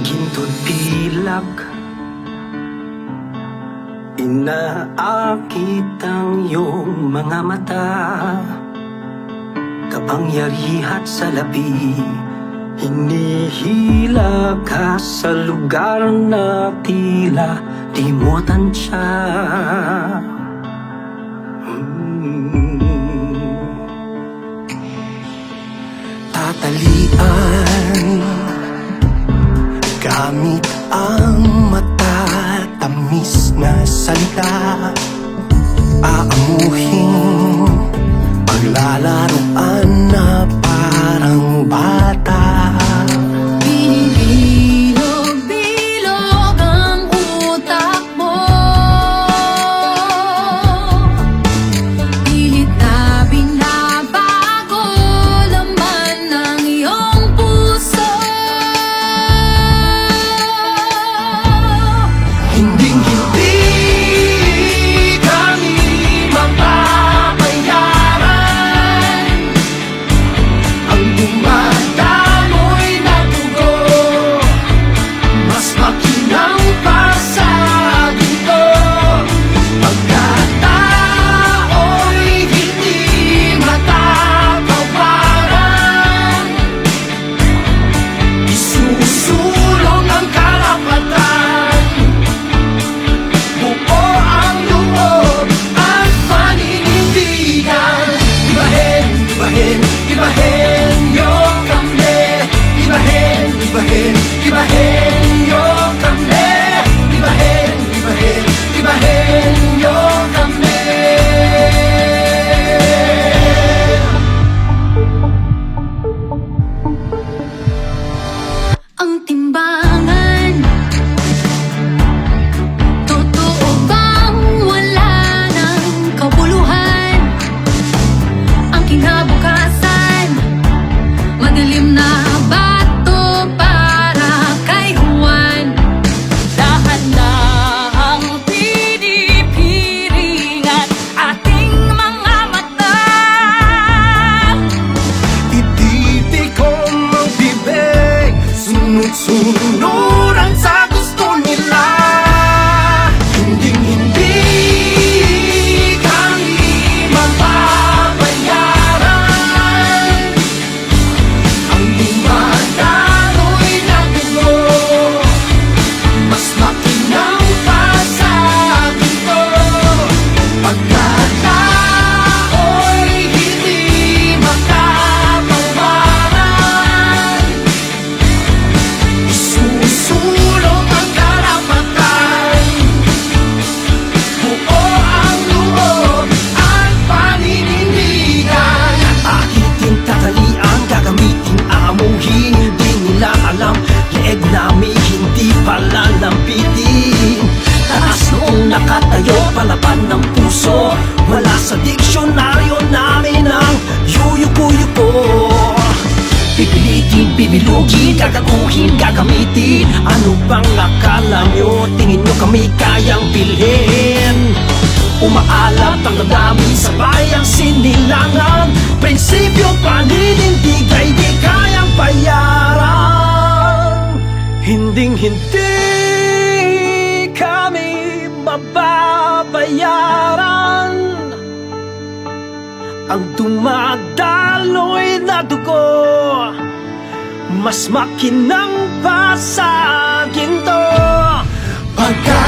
Gintod pilak, inaakit ang iyong mga mata. Kapangyarihan sa labi, hinihila ka sa lugar na tila di mo tansya. Tatalian gamit ang matatamis na salita, aamuhin paglalaruan na parang bata. Binibilog-bilog ang utak mo, pilit na binabago laman ng iyong puso. Hinding-hindi kami mapapayaran ang dumadamoy na dugo. Mas makinang pa sa ginto, pagkatao'y hindi matatawaran. Isusulong ang karapatan, buo ang loob at paninindigan. Ibahin, ibahin, ibahin yung kami. Ibahin, ibahin, ibahin yung kami. Ibahin, ibahin, ibahin yung kami. Ang timbangan, totoo bang wala ng kabuluhan? Ang kinabukasan, madilim na bato para kay Juan. Dahan-dahang pinipiring at ating mga mata. Ititikom ang bibig, sunod-sunuran sa gusto nila. Hinding-hindi kami mapapayaran ang dumadaloy na dugo. Mas makinang pa sa ginto, pagkatao'y hindi matatawaran. Isusulong ang karapatan, buo ang loob at paninindigan. Akitin, tatalian, gagamitin, aamuhin. Hindi nila alam, leeg namin hindi pala lampitin. Taas noong nakatayo, palaban ng puso. Wala sa diksyonaryo namin ang yuyuko-yuko. Pipilitin, bibilugin, gagaguhin, gagamitin. Ano bang akala nyo? Tingin nyo kami kayang bilhin? Umaalat ang dadami sa bayang sinilangan. Prinsipyo, paninindigay, di kayang bayaran. Hinding-hindi kami mababayaran ang dumadaloy na dugo. Mas makinang pa sa ginto, pagka